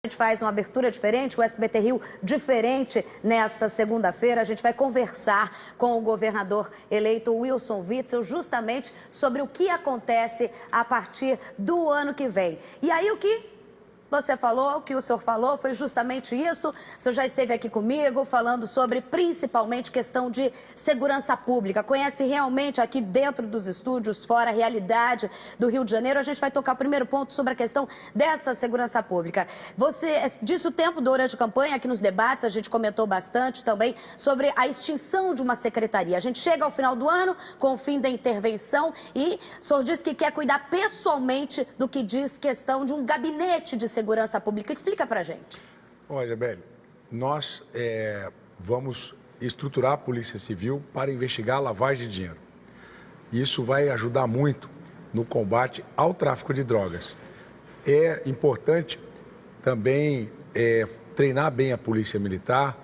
A gente faz uma abertura diferente, o SBT Rio diferente nesta segunda-feira. A gente vai conversar com o governador eleito Wilson Witzel justamente sobre o que acontece a partir do ano que vem. E aí o que você falou, o que o senhor falou foi justamente isso. O senhor já esteve aqui comigo falando sobre principalmente questão de segurança pública. Conhece realmente aqui dentro dos estúdios, fora a realidade do Rio de Janeiro. A gente vai tocar o primeiro ponto sobre a questão dessa segurança pública. Você disse o tempo durante a campanha, aqui nos debates, a gente comentou bastante também sobre a extinção de uma secretaria. A gente chega ao final do ano com o fim da intervenção e o senhor disse que quer cuidar pessoalmente do que diz questão de um gabinete de segurança pública. Explica pra gente. Olha, Beli, nós vamos estruturar a Polícia Civil para investigar a lavagem de dinheiro. Isso vai ajudar muito no combate ao tráfico de drogas. É importante também treinar bem a Polícia Militar,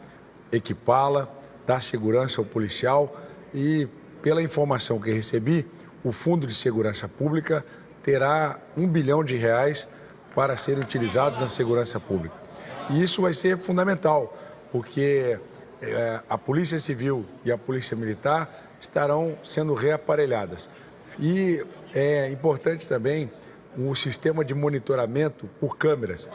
equipá-la, dar segurança ao policial e, pela informação que recebi, o Fundo de Segurança Pública terá R$1 bilhão para serem utilizados na segurança pública. E isso vai ser fundamental, porque a Polícia Civil e a Polícia Militar estarão sendo reaparelhadas. E é importante também o sistema de monitoramento por câmeras,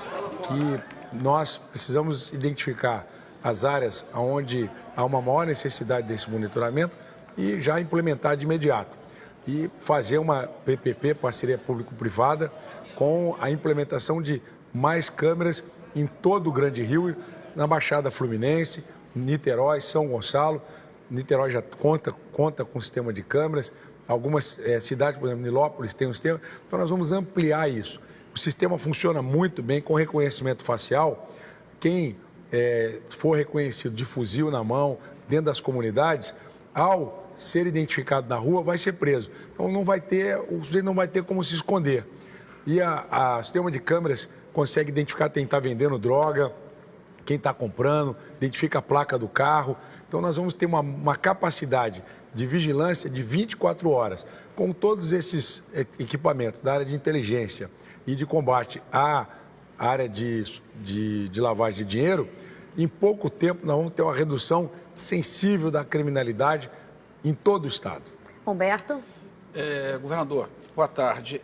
que nós precisamos identificar as áreas onde há uma maior necessidade desse monitoramento e já implementar de imediato. E fazer uma PPP, parceria público-privada, com a implementação de mais câmeras em todo o Grande Rio, na Baixada Fluminense, Niterói, São Gonçalo. Niterói já conta com um sistema de câmeras. Algumas cidades, por exemplo, Nilópolis, tem um sistema. Então, nós vamos ampliar isso. O sistema funciona muito bem com reconhecimento facial. Quem for reconhecido de fuzil na mão, dentro das comunidades, ao ser identificado na rua, vai ser preso. Então, o sujeito não vai ter como se esconder. E o sistema de câmeras consegue identificar quem está vendendo droga, quem está comprando, identifica a placa do carro. Então, nós vamos ter uma capacidade de vigilância de 24 horas. Com todos esses equipamentos da área de inteligência e de combate à área de lavagem de dinheiro, em pouco tempo nós vamos ter uma redução sensível da criminalidade em todo o Estado. Humberto? Governador, boa tarde.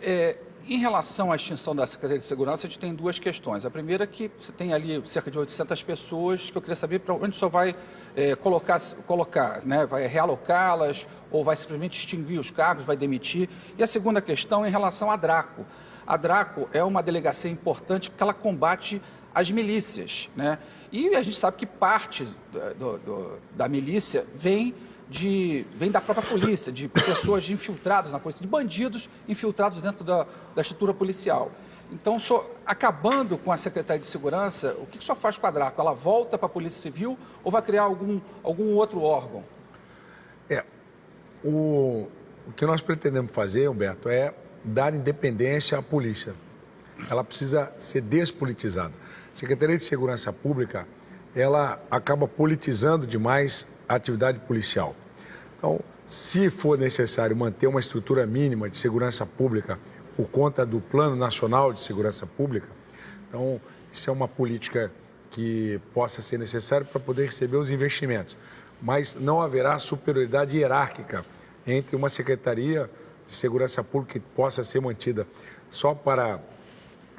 Em relação à extinção da Secretaria de Segurança, a gente tem duas questões. A primeira é que você tem ali cerca de 800 pessoas, que eu queria saber para onde o senhor vai colocar, né? Vai realocá-las ou vai simplesmente extinguir os cargos, vai demitir? E a segunda questão é em relação à DRACO. A DRACO é uma delegacia importante porque ela combate as milícias, né? E a gente sabe que parte da milícia vem da própria polícia, de pessoas infiltradas na polícia, de bandidos infiltrados dentro da estrutura policial. Então, o senhor, acabando com a Secretaria de Segurança, o que o senhor faz com a DRACO? Ela volta para a Polícia Civil ou vai criar algum outro órgão? O que nós pretendemos fazer, Humberto, é dar independência à polícia. Ela precisa ser despolitizada. A Secretaria de Segurança Pública, ela acaba politizando demais a atividade policial. Então, se for necessário manter uma estrutura mínima de segurança pública por conta do Plano Nacional de Segurança Pública, então, isso é uma política que possa ser necessária para poder receber os investimentos. Mas não haverá superioridade hierárquica entre uma Secretaria de Segurança Pública que possa ser mantida só para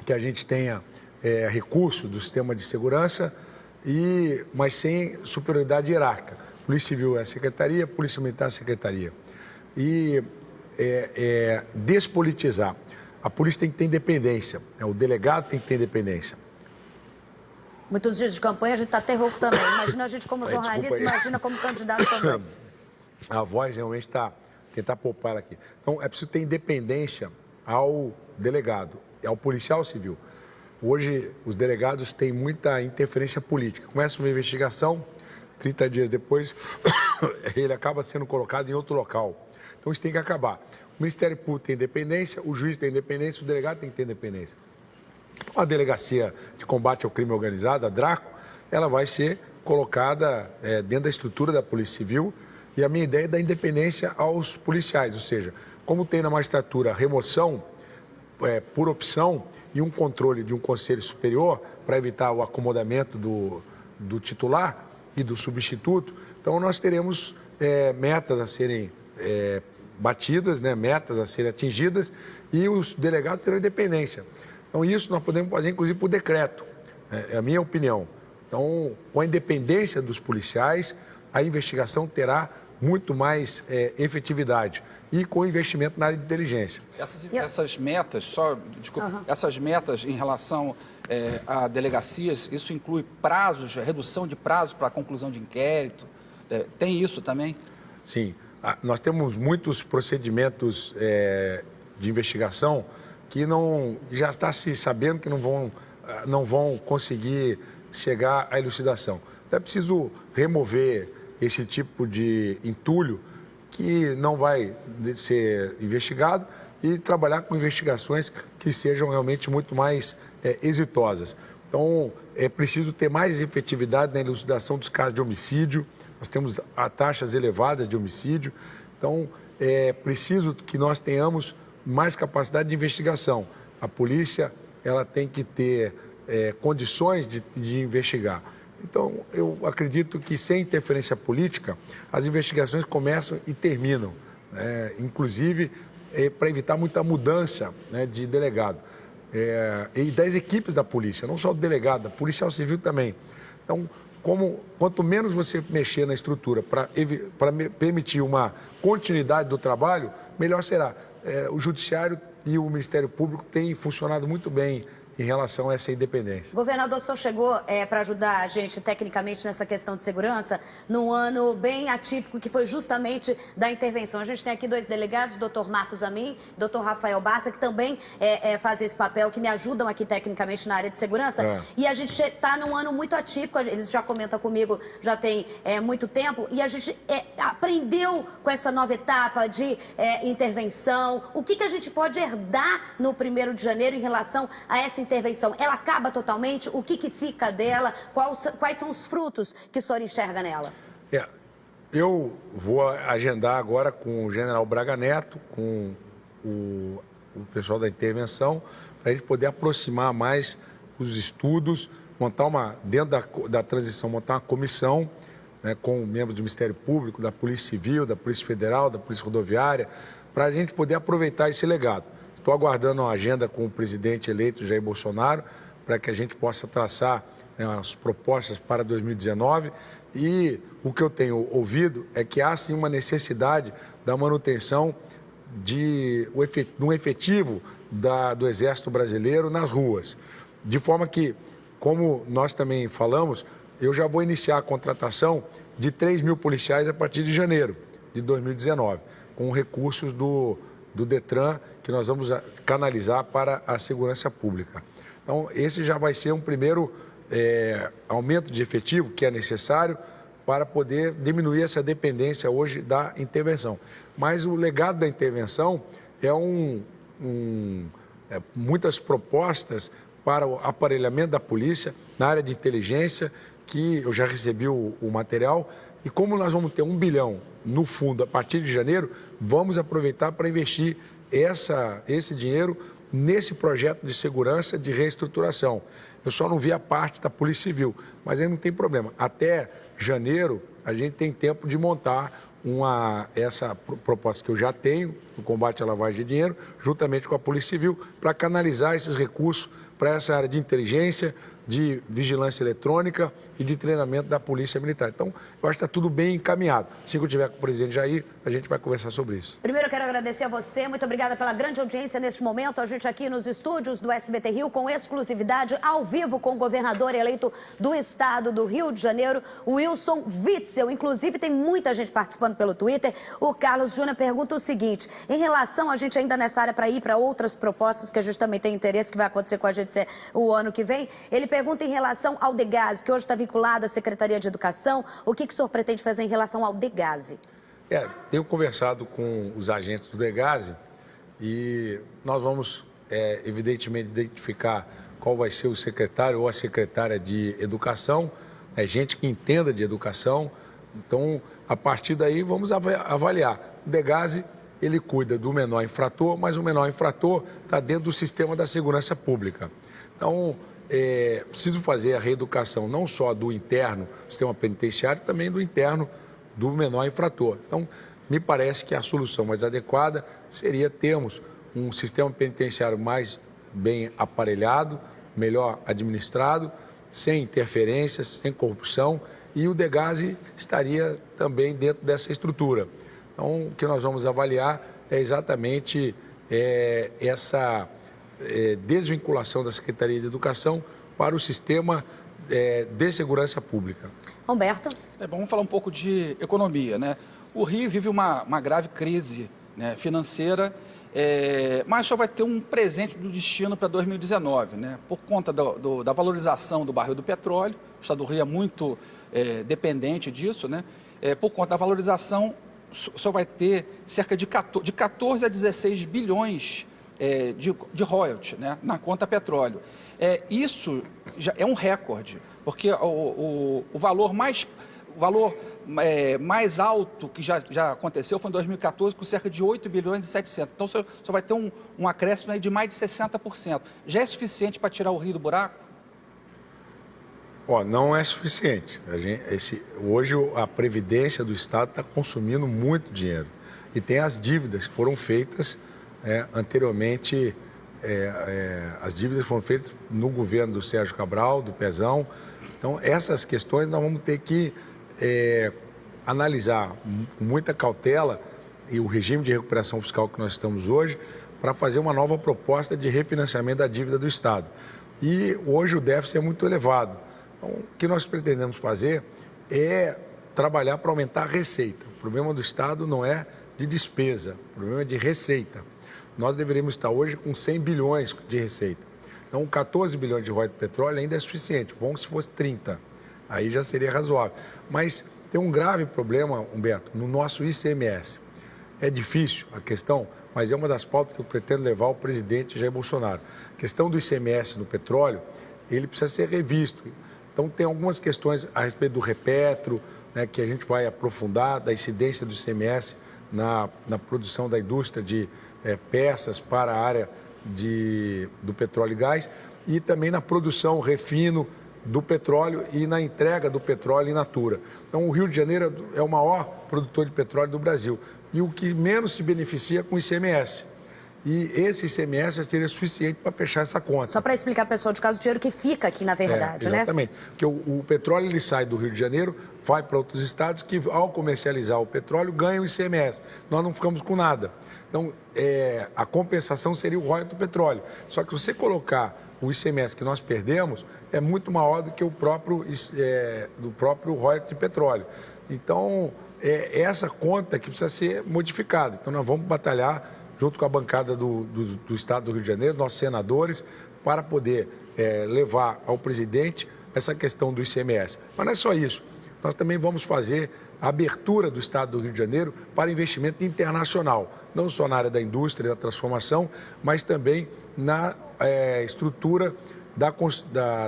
que a gente tenha recursos do sistema de segurança, mas sem superioridade hierárquica. Polícia Civil é a Secretaria, Polícia Militar é a Secretaria. E despolitizar. A polícia tem que ter independência, o delegado tem que ter independência. Muitos dias de campanha a gente está até rouco também. Imagina a gente como jornalista, imagina como candidato também. A voz realmente está... tentar poupar ela aqui. Então, é preciso ter independência ao delegado, ao policial civil. Hoje, os delegados têm muita interferência política. Começa uma investigação, 30 dias depois, ele acaba sendo colocado em outro local. Então, isso tem que acabar. O Ministério Público tem independência, o juiz tem independência, o delegado tem que ter independência. A Delegacia de Combate ao Crime Organizado, a DRACO, ela vai ser colocada dentro da estrutura da Polícia Civil, e a minha ideia é dar independência aos policiais, ou seja, como tem na magistratura remoção por opção, e um controle de um conselho superior para evitar o acomodamento do titular e do substituto. Então, nós teremos metas a serem batidas, né, metas a serem atingidas, e os delegados terão independência. Então, isso nós podemos fazer, inclusive, por decreto, é a minha opinião. Então, com a independência dos policiais, a investigação terá muito mais efetividade e com investimento na área de inteligência. Essas metas, essas metas em relação a delegacias, isso inclui prazos, redução de prazo para a conclusão de inquérito? Tem isso também? Sim. Nós temos muitos procedimentos de investigação que já está se sabendo que não vão conseguir chegar à elucidação. Então é preciso remover esse tipo de entulho que não vai ser investigado e trabalhar com investigações que sejam realmente muito mais exitosas. Então, é preciso ter mais efetividade na elucidação dos casos de homicídio. Nós temos taxas elevadas de homicídio. Então, é preciso que nós tenhamos mais capacidade de investigação. A polícia ela tem que ter condições de investigar. Então, eu acredito que sem interferência política, as investigações começam e terminam, né? Inclusive para evitar muita mudança, né, de delegado e das equipes da polícia, não só do delegado, da policial civil também. Então, quanto menos você mexer na estrutura para permitir uma continuidade do trabalho, melhor será. O Judiciário e o Ministério Público têm funcionado muito bem em relação a essa independência. Governador, o senhor chegou para ajudar a gente tecnicamente nessa questão de segurança num ano bem atípico, que foi justamente da intervenção. A gente tem aqui 2 delegados, o doutor Marcos Amin, o doutor Rafael Barça, que também fazem esse papel, que me ajudam aqui tecnicamente na área de segurança. E a gente está num ano muito atípico, eles já comentam comigo, já tem muito tempo, e a gente aprendeu com essa nova etapa de intervenção. O que a gente pode herdar no 1º de janeiro em relação a essa intervenção? Ela acaba totalmente? O que fica dela? Quais são os frutos que o senhor enxerga nela? Eu vou agendar agora com o general Braga Neto, com o pessoal da intervenção, para a gente poder aproximar mais os estudos, dentro da transição, montar uma comissão, né, com membros do Ministério Público, da Polícia Civil, da Polícia Federal, da Polícia Rodoviária, para a gente poder aproveitar esse legado. Estou aguardando uma agenda com o presidente eleito Jair Bolsonaro para que a gente possa traçar, né, as propostas para 2019. E o que eu tenho ouvido é que há sim uma necessidade da manutenção de um efetivo do Exército Brasileiro nas ruas. De forma que, como nós também falamos, eu já vou iniciar a contratação de 3.000 policiais a partir de janeiro de 2019, com recursos do Detran, que nós vamos canalizar para a segurança pública. Então, esse já vai ser um primeiro aumento de efetivo que é necessário para poder diminuir essa dependência hoje da intervenção. Mas o legado da intervenção é muitas propostas para o aparelhamento da polícia na área de inteligência, que eu já recebi o material, e como nós vamos ter 1 bilhão no fundo a partir de janeiro, vamos aproveitar para investir esse dinheiro nesse projeto de segurança, de reestruturação. Eu só não vi a parte da Polícia Civil, mas aí não tem problema. Até janeiro, a gente tem tempo de montar essa proposta que eu já tenho, no combate à lavagem de dinheiro, juntamente com a Polícia Civil, para canalizar esses recursos para essa área de inteligência, de vigilância eletrônica e de treinamento da Polícia Militar. Então, eu acho que está tudo bem encaminhado. Assim que eu tiver com o presidente Jair, a gente vai conversar sobre isso. Primeiro, eu quero agradecer a você. Muito obrigada pela grande audiência neste momento. A gente aqui nos estúdios do SBT Rio, com exclusividade, ao vivo, com o governador eleito do estado do Rio de Janeiro, Wilson Witzel. Inclusive, tem muita gente participando pelo Twitter. O Carlos Júnior pergunta o seguinte: em relação a gente ainda nessa área para ir para outras propostas que a gente também tem interesse, que vai acontecer com a gente o ano que vem, ele pergunta em relação ao Degase, que hoje está vinculado à Secretaria de Educação. O que o senhor pretende fazer em relação ao Degase? Tenho conversado com os agentes do Degase e nós vamos, evidentemente, identificar qual vai ser o secretário ou a secretária de Educação, gente que entenda de educação. Então, a partir daí, vamos avaliar. O Degase ele cuida do menor infrator, mas o menor infrator está dentro do sistema da segurança pública. Então, preciso fazer a reeducação não só do interno, do sistema penitenciário, também do interno do menor infrator. Então, me parece que a solução mais adequada seria termos um sistema penitenciário mais bem aparelhado, melhor administrado, sem interferências, sem corrupção, e o Degase estaria também dentro dessa estrutura. Então, o que nós vamos avaliar é exatamente essa desvinculação da Secretaria de Educação para o sistema de segurança pública. Humberto? Vamos falar um pouco de economia, né? O Rio vive uma grave crise, né, financeira, mas só vai ter um presente do destino para 2019, né? Por conta da valorização do barril do petróleo. O estado do Rio é muito dependente disso, né? Por conta da valorização, só vai ter cerca de 14 a 16 bilhões de royalties, né, na conta petróleo. Isso já é um recorde, porque o valor mais alto que já aconteceu foi em 2014, com cerca de 8 bilhões e 700. Então, só vai ter um acréscimo aí de mais de 60%. Já é suficiente para tirar o Rio do buraco? Não é suficiente. Hoje a Previdência do Estado está consumindo muito dinheiro. E tem as dívidas que foram feitas anteriormente. As dívidas foram feitas no governo do Sérgio Cabral, do Pezão. Então, essas questões nós vamos ter que analisar com muita cautela e o regime de recuperação fiscal que nós estamos hoje para fazer uma nova proposta de refinanciamento da dívida do Estado. E hoje o déficit é muito elevado. Então, o que nós pretendemos fazer é trabalhar para aumentar a receita. O problema do Estado não é de despesa, o problema é de receita. Nós deveríamos estar hoje com 100 bilhões de receita. Então, 14 bilhões de royalties de petróleo ainda é suficiente. Bom se fosse 30, aí já seria razoável. Mas tem um grave problema, Humberto, no nosso ICMS. É difícil a questão, mas é uma das pautas que eu pretendo levar ao presidente Jair Bolsonaro. A questão do ICMS no petróleo, ele precisa ser revisto. Então, tem algumas questões a respeito do Repetro, né, que a gente vai aprofundar, da incidência do ICMS na produção da indústria de peças para a área do petróleo e gás, e também na produção, refino do petróleo e na entrega do petróleo in natura. Então, o Rio de Janeiro é o maior produtor de petróleo do Brasil e o que menos se beneficia com o ICMS. E esse ICMS seria suficiente para fechar essa conta. Só para explicar para o pessoal de casa, o dinheiro que fica aqui, na verdade, né? Exatamente. Porque o petróleo ele sai do Rio de Janeiro, vai para outros estados que, ao comercializar o petróleo, ganham o ICMS. Nós não ficamos com nada. Então, a compensação seria o royalties do petróleo. Só que você colocar o ICMS que nós perdemos é muito maior do que o próprio royalties de petróleo. Então, essa conta que precisa ser modificada. Então, nós vamos batalhar junto com a bancada do Estado do Rio de Janeiro, nossos senadores, para poder levar ao presidente essa questão do ICMS. Mas não é só isso. Nós também vamos fazer a abertura do Estado do Rio de Janeiro para investimento internacional, não só na área da indústria e da transformação, mas também na estrutura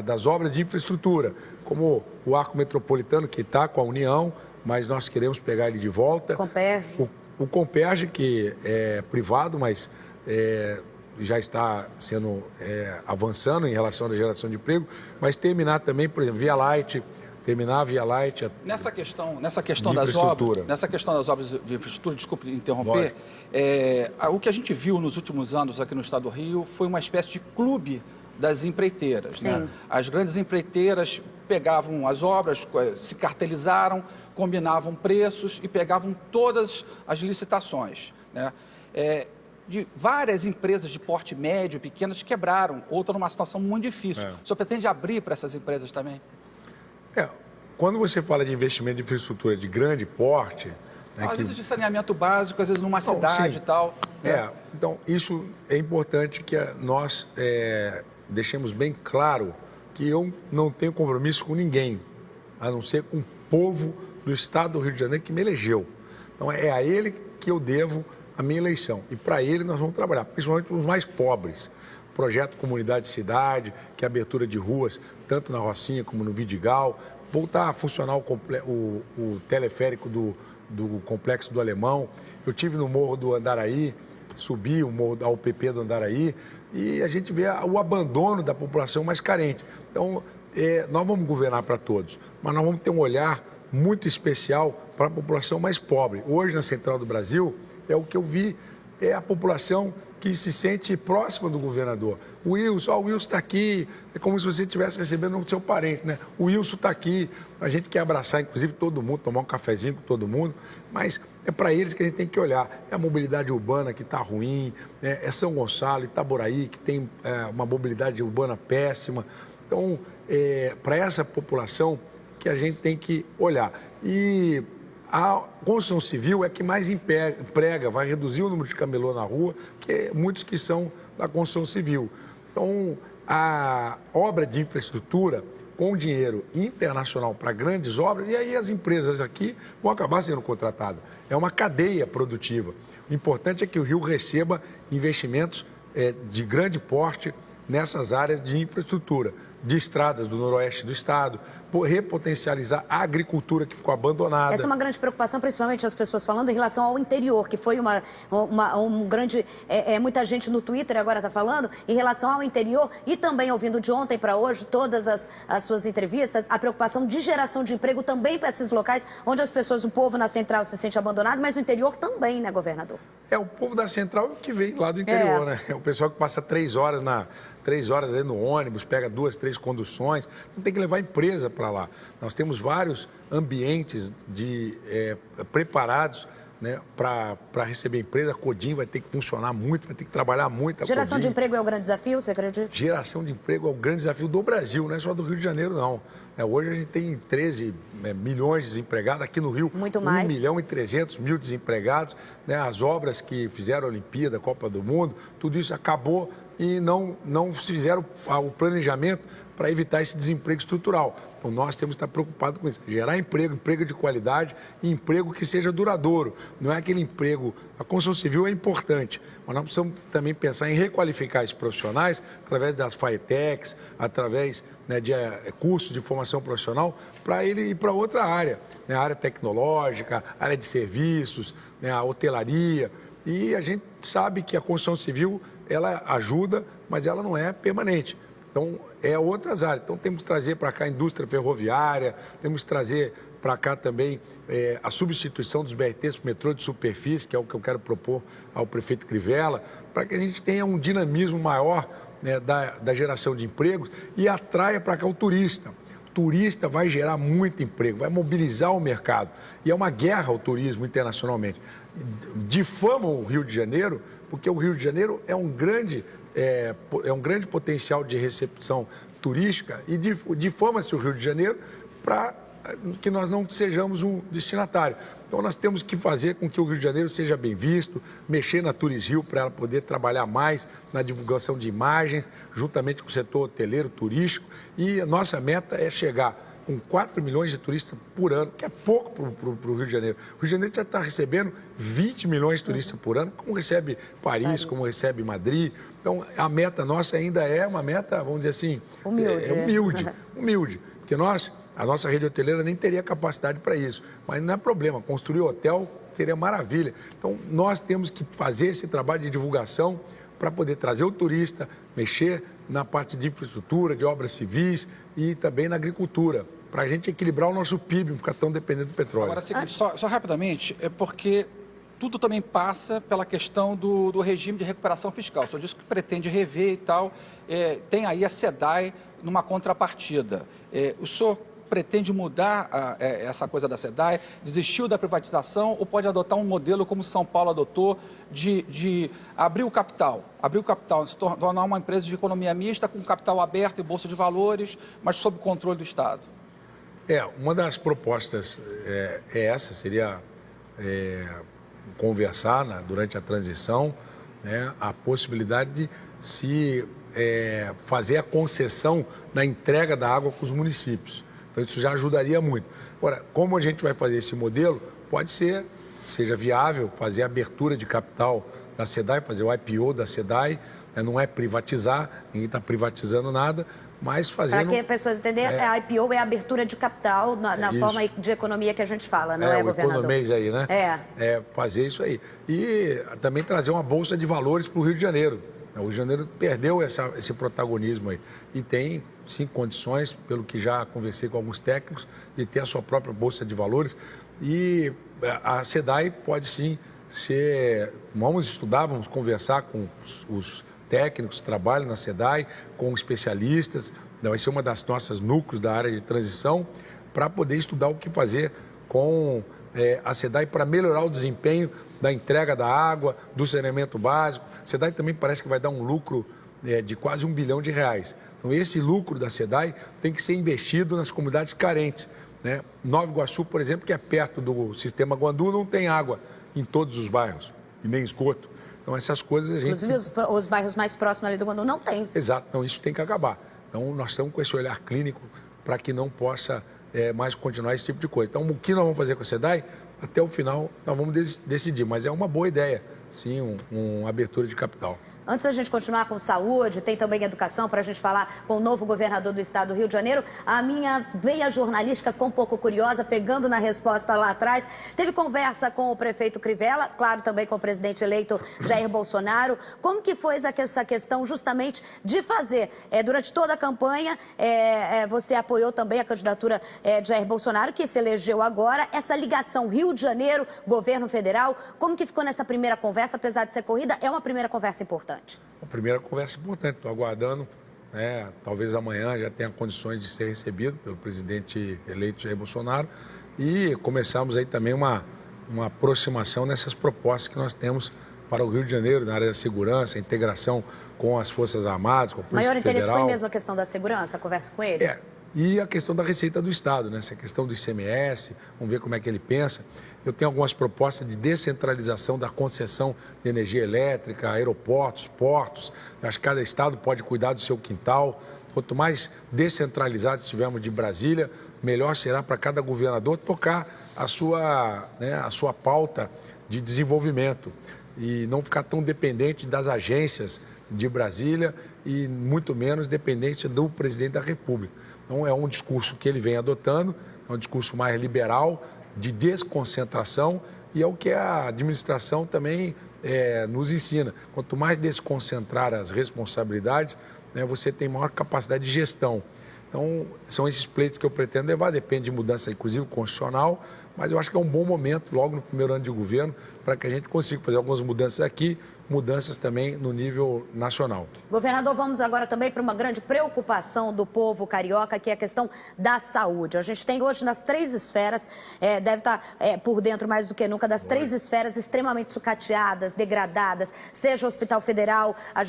das obras de infraestrutura, como o Arco Metropolitano, que está com a União, mas nós queremos pegar ele de volta. Comperj. O Comperj, que é privado, mas já está sendo avançando em relação à geração de emprego, mas terminar também, por exemplo, Via Light, terminar a Via Light. Nessa questão das obras de infraestrutura, desculpe interromper, o que a gente viu nos últimos anos aqui no estado do Rio foi uma espécie de clube das empreiteiras. Né? As grandes empreiteiras pegavam as obras, se cartelizaram, combinavam preços e pegavam todas as licitações. Né? De várias empresas de porte médio, pequenas, quebraram, ou estão numa situação muito difícil. O senhor pretende abrir para essas empresas também? Quando você fala de investimento de infraestrutura de grande porte... Às vezes de saneamento básico, às vezes numa cidade e tal. Né? Então, isso é importante que nós deixemos bem claro que eu não tenho compromisso com ninguém, a não ser com o povo do Estado do Rio de Janeiro que me elegeu. Então, é a ele que eu devo a minha eleição. E para ele nós vamos trabalhar, principalmente os mais pobres. Projeto Comunidade Cidade, que é a abertura de ruas, tanto na Rocinha como no Vidigal. Voltar a funcionar o teleférico do Complexo do Alemão. Eu tive no Morro do Andaraí, subi o Morro da UPP do Andaraí e a gente vê o abandono da população mais carente. Então, nós vamos governar para todos, mas nós vamos ter um olhar muito especial para a população mais pobre. Hoje, na Central do Brasil, o que eu vi é a população que se sente próxima do governador. O Wilson está aqui, é como se você estivesse recebendo um seu parente, né? O Wilson está aqui, a gente quer abraçar, inclusive, todo mundo, tomar um cafezinho com todo mundo, mas é para eles que a gente tem que olhar. É a mobilidade urbana que está ruim, é São Gonçalo, Itaboraí, que tem uma mobilidade urbana péssima. Então, para essa população que a gente tem que olhar. E a construção civil é que mais emprega, vai reduzir o número de camelô na rua, que muitos que são da construção civil. Então, a obra de infraestrutura com dinheiro internacional para grandes obras, e aí as empresas aqui vão acabar sendo contratadas. É uma cadeia produtiva. O importante é que o Rio receba investimentos de grande porte nessas áreas de infraestrutura, de estradas do noroeste do estado, repotencializar a agricultura que ficou abandonada. Essa é uma grande preocupação, principalmente as pessoas falando em relação ao interior, que foi um grande... muita gente no Twitter agora está falando em relação ao interior e também ouvindo de ontem para hoje todas as suas entrevistas, a preocupação de geração de emprego também para esses locais onde as pessoas, o povo na central se sente abandonado, mas o interior também, né, governador? O povo da central que vem lá do interior, né? É o pessoal que passa 3 horas aí no ônibus, pega 2, 3 conduções, não tem que levar empresa para lá. Nós temos vários ambientes preparados, né, para receber empresa. A Codim vai ter que funcionar muito, vai ter que trabalhar muito. Geração de emprego é o grande desafio, você acredita? Geração de emprego é o grande desafio do Brasil, não é só do Rio de Janeiro, não. Hoje a gente tem 13 milhões de desempregados, aqui no Rio muito mais. 1.300.000 desempregados, né? As obras que fizeram a Olimpíada, a Copa do Mundo, tudo isso acabou e não se fizeram o planejamento para evitar esse desemprego estrutural. Então, nós temos que estar preocupados com isso. Gerar emprego de qualidade e emprego que seja duradouro. Não é aquele emprego... A construção civil é importante, mas nós precisamos também pensar em requalificar esses profissionais através das FAETECs, através, né, de cursos de formação profissional, para ele ir para outra área, né? A área tecnológica, a área de serviços, né, a hotelaria. E a gente sabe que a construção civil, ela ajuda, mas ela não é permanente. Então, outras áreas. Então, temos que trazer para cá a indústria ferroviária, temos que trazer para cá também a substituição dos BRTs para o metrô de superfície, que é o que eu quero propor ao prefeito Crivella, para que a gente tenha um dinamismo maior, né, da geração de empregos e atraia para cá o turista. O turista vai gerar muito emprego, vai mobilizar o mercado. E é uma guerra o turismo internacionalmente. Difamam o Rio de Janeiro, porque o Rio de Janeiro é um grande potencial de recepção turística e difama-se o Rio de Janeiro para que nós não sejamos um destinatário. Então, nós temos que fazer com que o Rio de Janeiro seja bem visto, mexer na Tours Rio para ela poder trabalhar mais na divulgação de imagens, juntamente com o setor hoteleiro, turístico. E a nossa meta é chegar com 4 milhões de turistas por ano, que é pouco para o Rio de Janeiro. O Rio de Janeiro já está recebendo 20 milhões de turistas por ano, como recebe Paris, como recebe Madrid. Então, a meta nossa ainda é uma meta, vamos dizer assim... Humilde. Porque a nossa rede hoteleira nem teria capacidade para isso. Mas não é problema, construir hotel seria maravilha. Então, nós temos que fazer esse trabalho de divulgação para poder trazer o turista, mexer na parte de infraestrutura, de obras civis e também na agricultura, para a gente equilibrar o nosso PIB, não ficar tão dependente do petróleo. Agora, seguinte, só rapidamente, é porque tudo também passa pela questão do regime de recuperação fiscal. O senhor disse que pretende rever e tal, tem aí a SEDAI numa contrapartida. O senhor pretende mudar essa coisa da SEDAI, desistiu da privatização ou pode adotar um modelo como São Paulo adotou de abrir o capital, se tornar uma empresa de economia mista com capital aberto e bolsa de valores, mas sob controle do Estado? Uma das propostas essa, seria conversar durante a transição, né, a possibilidade de se fazer a concessão na entrega da água para os municípios. Então, isso já ajudaria muito. Agora, como a gente vai fazer esse modelo, pode ser, seja viável, fazer a abertura de capital da SEDAI, fazer o IPO da SEDAI, não é privatizar, ninguém está privatizando nada, mas fazendo... Para que as pessoas entenderem, a IPO é a abertura de capital na forma de economia que a gente fala, não é, governador? O economês aí, né? É fazer isso aí. E também trazer uma bolsa de valores para o Rio de Janeiro. O Rio de Janeiro perdeu esse protagonismo aí. E tem, sim, condições, pelo que já conversei com alguns técnicos, de ter a sua própria bolsa de valores. E a SEDAI pode, sim, ser... Vamos estudar, vamos conversar com os técnicos que trabalham na SEDAI, com especialistas, vai ser uma das nossas núcleos da área de transição, para poder estudar o que fazer com a SEDAI para melhorar o desempenho da entrega da água, do saneamento básico. A SEDAI também parece que vai dar um lucro de quase R$1 bilhão. Então, esse lucro da SEDAI tem que ser investido nas comunidades carentes, né? Nova Iguaçu, por exemplo, que é perto do sistema Guandu, não tem água em todos os bairros e nem esgoto. Então, essas coisas a gente... Inclusive, os bairros mais próximos ali do Guandu não tem. Exato. Então, isso tem que acabar. Então, nós estamos com esse olhar clínico para que não possa mais continuar esse tipo de coisa. Então, o que nós vamos fazer com a SEDAI, até o final, nós vamos decidir. Mas é uma boa ideia, sim, uma abertura de capital. Antes da gente continuar com saúde, tem também educação para a gente falar com o novo governador do estado do Rio de Janeiro. A minha veia jornalística ficou um pouco curiosa, pegando na resposta lá atrás. Teve conversa com o prefeito Crivella, claro, também com o presidente eleito Jair Bolsonaro. Como que foi essa questão justamente de fazer? Durante toda a campanha, você apoiou também a candidatura de Jair Bolsonaro, que se elegeu agora. Essa ligação Rio de Janeiro, governo federal, como que ficou nessa primeira conversa, apesar de ser corrida? É uma primeira conversa importante. A primeira conversa importante, estou aguardando, talvez amanhã já tenha condições de ser recebido pelo presidente eleito Jair Bolsonaro e começamos aí também uma aproximação nessas propostas que nós temos para o Rio de Janeiro, na área da segurança, a integração com as Forças Armadas, com a Polícia Federal. O maior interesse foi mesmo a questão da segurança, a conversa com ele? E a questão da receita do Estado, né? Essa questão do ICMS, vamos ver como é que ele pensa. Eu tenho algumas propostas de descentralização da concessão de energia elétrica, aeroportos, portos. Acho que cada estado pode cuidar do seu quintal. Quanto mais descentralizado estivermos de Brasília, melhor será para cada governador tocar a sua pauta de desenvolvimento e não ficar tão dependente das agências de Brasília e muito menos dependente do presidente da República. Então, é um discurso que ele vem adotando, é um discurso mais liberal, de desconcentração, e é o que a administração também nos ensina. Quanto mais desconcentrar as responsabilidades, você tem maior capacidade de gestão. Então, são esses pleitos que eu pretendo levar, depende de mudança, inclusive, constitucional, mas eu acho que é um bom momento, logo no primeiro ano de governo, para que a gente consiga fazer algumas mudanças aqui, mudanças também no nível nacional. Governador, vamos agora também para uma grande preocupação do povo carioca, que é a questão da saúde. A gente tem hoje nas 3 esferas, deve estar por dentro mais do que nunca, das 3 esferas extremamente sucateadas, degradadas, seja o Hospital Federal, a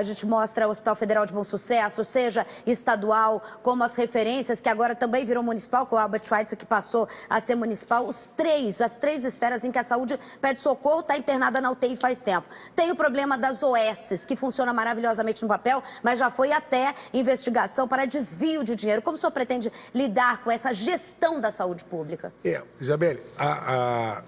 gente mostra o Hospital Federal de Bom Sucesso, seja estadual, como as referências, que agora também virou municipal, com o Albert Schweitzer, que passou a ser municipal, as 3 esferas em que a saúde pede socorro, está internada na UTI faz tempo. Tem o problema das OS, que funciona maravilhosamente no papel, mas já foi até investigação para desvio de dinheiro. Como o senhor pretende lidar com essa gestão da saúde pública? Isabelle,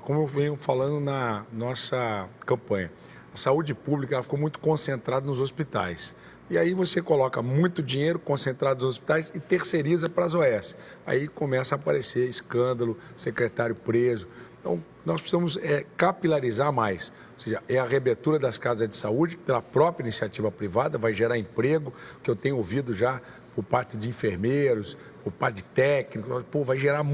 como eu venho falando na nossa campanha, a saúde pública ela ficou muito concentrada nos hospitais. E aí você coloca muito dinheiro concentrado nos hospitais e terceiriza para as OS. Aí começa a aparecer escândalo, secretário preso. Então, nós precisamos capilarizar mais. Ou seja, é a reabertura das casas de saúde pela própria iniciativa privada, vai gerar emprego, que eu tenho ouvido já por parte de enfermeiros, por parte de técnicos. Vai gerar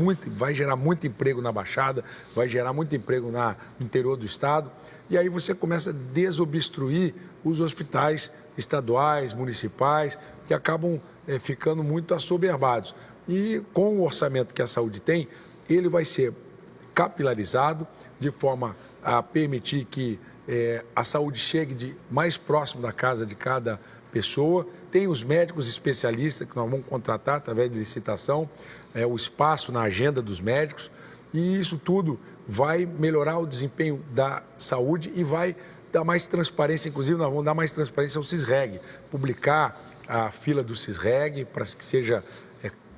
muito emprego na Baixada, vai gerar muito emprego no interior do estado. E aí você começa a desobstruir os hospitais estaduais, municipais, que acabam ficando muito assoberbados. E com o orçamento que a saúde tem, ele vai ser capilarizado de forma a permitir que a saúde chegue mais próximo da casa de cada pessoa. Tem os médicos especialistas que nós vamos contratar através de licitação, o espaço na agenda dos médicos, e isso tudo vai melhorar o desempenho da saúde e vai dar mais transparência. Inclusive, nós vamos dar mais transparência ao CISREG, publicar a fila do CISREG para que seja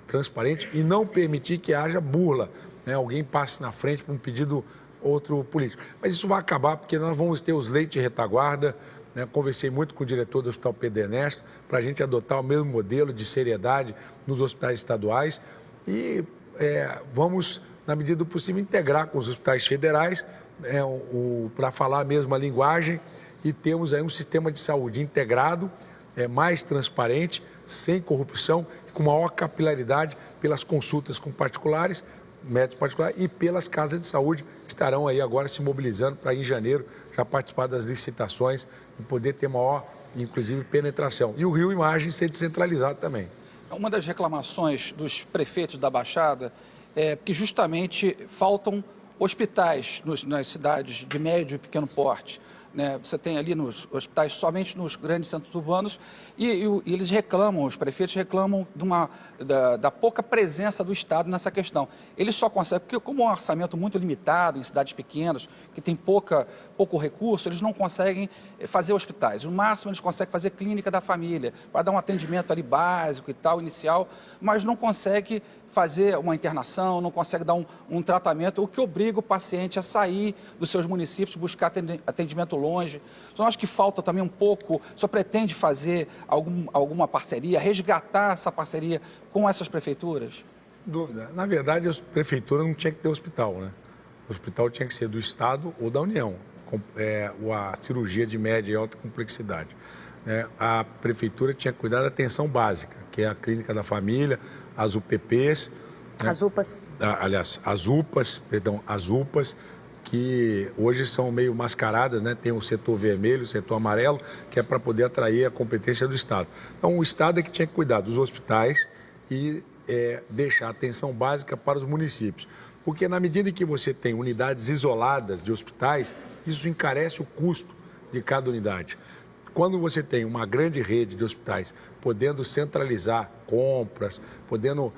transparente e não permitir que haja burla, alguém passe na frente para um pedido outro político. Mas isso vai acabar porque nós vamos ter os leitos de retaguarda, né? Conversei muito com o diretor do Hospital Pedro Ernesto para a gente adotar o mesmo modelo de seriedade nos hospitais estaduais e vamos, na medida do possível, integrar com os hospitais federais para falar a mesma linguagem e termos aí um sistema de saúde integrado, mais transparente, sem corrupção, com maior capilaridade pelas consultas com particulares, médicos particulares e pelas casas de saúde que estarão aí agora se mobilizando para, em janeiro, já participar das licitações e poder ter maior, inclusive, penetração. E o Rio Imagens ser descentralizado também. Uma das reclamações dos prefeitos da Baixada é que justamente faltam hospitais nas cidades de médio e pequeno porte. Né? Você tem ali nos hospitais somente nos grandes centros urbanos e eles reclamam, os prefeitos reclamam da pouca presença do Estado nessa questão. Eles só conseguem, porque como é um orçamento muito limitado em cidades pequenas, que tem pouco recurso, eles não conseguem fazer hospitais. No máximo eles conseguem fazer clínica da família, para dar um atendimento ali básico e tal, inicial, mas não conseguem fazer uma internação, não consegue dar um tratamento, o que obriga o paciente a sair dos seus municípios, buscar atendimento longe. Então, acho que falta também um pouco, só pretende fazer alguma parceria, resgatar essa parceria com essas prefeituras? Dúvida. Na verdade, a prefeitura não tinha que ter hospital, né? O hospital tinha que ser do Estado ou da União, a cirurgia de média e alta complexidade. A prefeitura tinha que cuidar da atenção básica, que é a clínica da família, as UPPs. As UPAs. Aliás, as UPAs, que hoje são meio mascaradas, né? Tem o setor vermelho, o setor amarelo, que é para poder atrair a competência do Estado. Então, o Estado é que tinha que cuidar dos hospitais e deixar a atenção básica para os municípios. Porque na medida em que você tem unidades isoladas de hospitais, isso encarece o custo de cada unidade. Quando você tem uma grande rede de hospitais podendo centralizar compras, podendo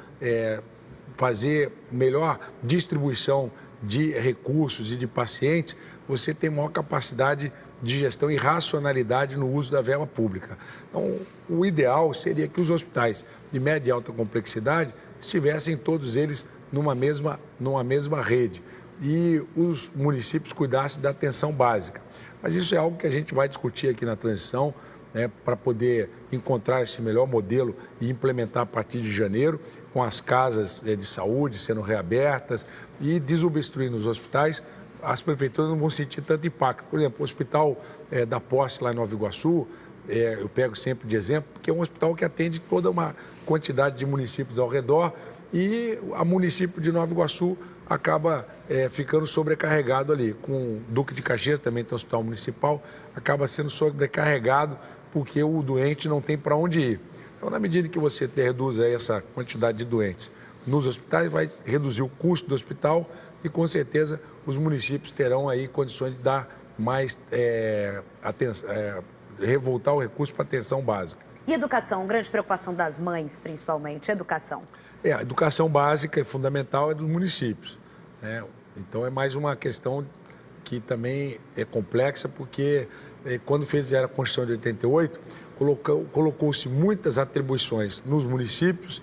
fazer melhor distribuição de recursos e de pacientes, você tem maior capacidade de gestão e racionalidade no uso da verba pública. Então, o ideal seria que os hospitais de média e alta complexidade estivessem todos eles numa mesma rede e os municípios cuidassem da atenção básica. Mas isso é algo que a gente vai discutir aqui na transição, né, para poder encontrar esse melhor modelo e implementar a partir de janeiro, com as casas de saúde sendo reabertas e desobstruindo os hospitais, as prefeituras não vão sentir tanto impacto. Por exemplo, o Hospital da Posse, lá em Nova Iguaçu, eu pego sempre de exemplo, porque é um hospital que atende toda uma quantidade de municípios ao redor e o município de Nova Iguaçu acaba ficando sobrecarregado ali. Com o Duque de Caxias, também tem um hospital municipal, acaba sendo sobrecarregado porque o doente não tem para onde ir. Então, na medida que você reduz aí essa quantidade de doentes nos hospitais, vai reduzir o custo do hospital e, com certeza, os municípios terão aí condições de dar mais revoltar o recurso para atenção básica. E educação? Grande preocupação das mães, principalmente, educação. A educação básica e fundamental é dos municípios, né? Então, é mais uma questão que também é complexa, porque quando fizeram a Constituição de 88, colocou-se muitas atribuições nos municípios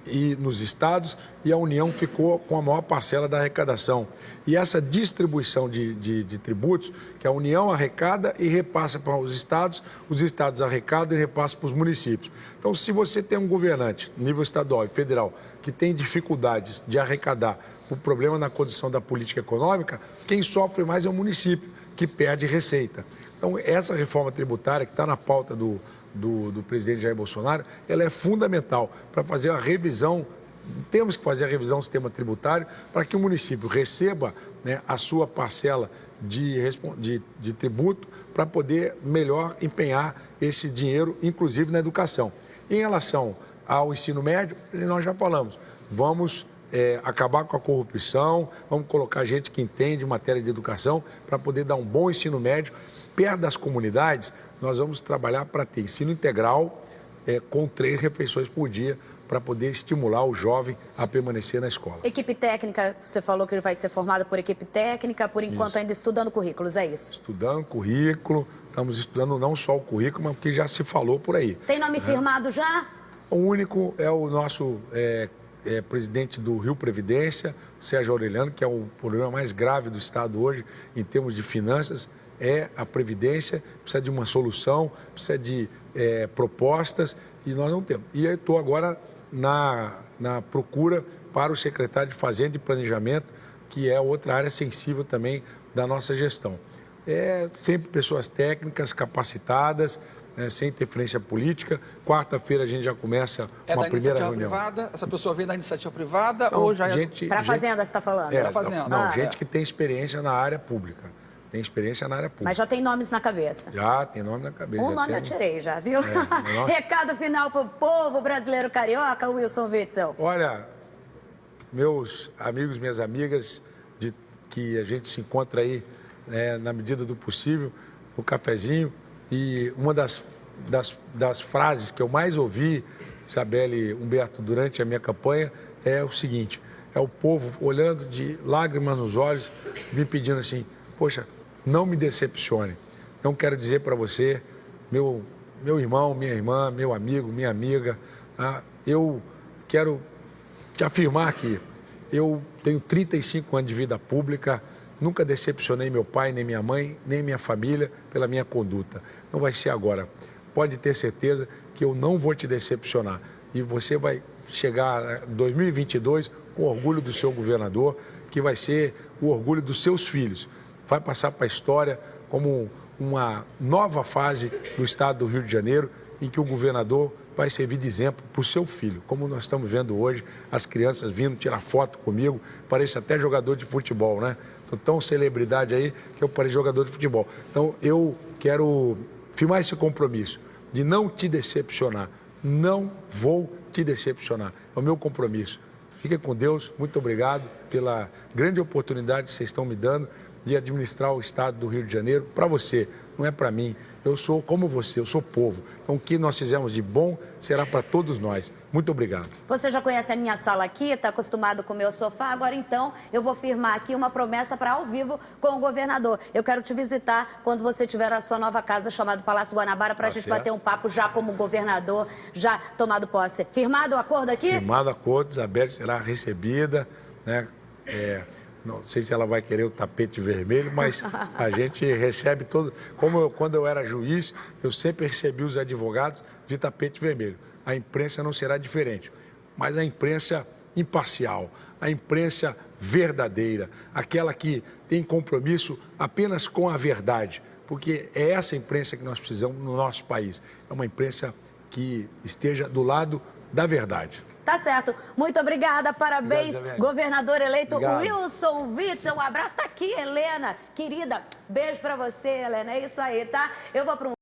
e nos estados, e a União ficou com a maior parcela da arrecadação. E essa distribuição de tributos, que a União arrecada e repassa para os estados arrecadam e repassam para os municípios. Então, se você tem um governante, nível estadual e federal, que tem dificuldades de arrecadar por problema na condição da política econômica, quem sofre mais é o município, que perde receita. Então, essa reforma tributária que está na pauta do presidente Jair Bolsonaro, ela é fundamental para fazer a revisão. Temos que fazer a revisão do sistema tributário para que o município receba, né, a sua parcela de tributo para poder melhor empenhar esse dinheiro, inclusive na educação. Em relação ao ensino médio, nós já falamos, vamos acabar com a corrupção, vamos colocar gente que entende matéria de educação para poder dar um bom ensino médio. Perto das comunidades, nós vamos trabalhar para ter ensino integral com 3 refeições por dia para poder estimular o jovem a permanecer na escola. Equipe técnica, você falou que ele vai ser formado por equipe técnica, por enquanto ainda estudando currículos, é isso? Estudando currículo, estamos estudando não só o currículo, mas o que já se falou por aí. Tem nome firmado já? O único é o nosso presidente do Rio Previdência, Sérgio Aureliano, que é o problema mais grave do Estado hoje em termos de finanças. é a Previdência, precisa de uma solução, precisa de propostas, e nós não temos. E eu estou agora na procura para o secretário de Fazenda e Planejamento, que é outra área sensível também da nossa gestão. Sempre pessoas técnicas, capacitadas, sem interferência política. Quarta-feira a gente já começa uma primeira reunião. Privada? Essa pessoa vem da iniciativa privada ou já é... Para a Fazenda, você está falando? Para a Fazenda. Não, gente que tem experiência na área pública. Tem experiência na área pública. Mas já tem nomes na cabeça? Já, tem nome na cabeça. Um nome eu tirei já, viu? Recado final para o povo brasileiro carioca, Wilson Witzel. Olha, meus amigos, minhas amigas, que a gente se encontra aí na medida do possível, o cafezinho. E uma das frases que eu mais ouvi, Isabelle Humberto, durante a minha campanha, é o seguinte: é o povo olhando de lágrimas nos olhos, me pedindo assim, poxa, não me decepcione. Não quero dizer para você, meu irmão, minha irmã, meu amigo, minha amiga, eu quero te afirmar que eu tenho 35 anos de vida pública, nunca decepcionei meu pai, nem minha mãe, nem minha família pela minha conduta. Não vai ser agora. Pode ter certeza que eu não vou te decepcionar. E você vai chegar em 2022 com orgulho do seu governador, que vai ser o orgulho dos seus filhos. Vai passar para a história como uma nova fase do estado do Rio de Janeiro, em que o governador vai servir de exemplo para o seu filho. Como nós estamos vendo hoje, as crianças vindo tirar foto comigo, parece até jogador de futebol, né? Estou tão celebridade aí que eu pareço jogador de futebol. Então, eu quero firmar esse compromisso de não te decepcionar. Não vou te decepcionar. É o meu compromisso. Fiquem com Deus. Muito obrigado pela grande oportunidade que vocês estão me dando de administrar o estado do Rio de Janeiro para você, não é para mim. Eu sou como você, eu sou povo. Então, o que nós fizemos de bom será para todos nós. Muito obrigado. Você já conhece a minha sala aqui, está acostumado com o meu sofá. Agora, então, eu vou firmar aqui uma promessa para ao vivo com o governador. Eu quero te visitar quando você tiver a sua nova casa chamada Palácio Guanabara para a gente bater um papo já como governador, já tomado posse. Firmado o acordo aqui? Firmado o acordo, Isabelle será recebida, né? Não sei se ela vai querer o tapete vermelho, mas a gente recebe todo... Quando eu era juiz, eu sempre recebi os advogados de tapete vermelho. A imprensa não será diferente, mas a imprensa imparcial, a imprensa verdadeira, aquela que tem compromisso apenas com a verdade, porque é essa imprensa que nós precisamos no nosso país. É uma imprensa que esteja do lado da verdade. Tá certo. Muito obrigada. Parabéns, obrigado, governador eleito obrigado. Wilson Witzel. Um abraço. Tá aqui, Helena. Querida, beijo pra você, Helena. É isso aí, tá? Eu vou para um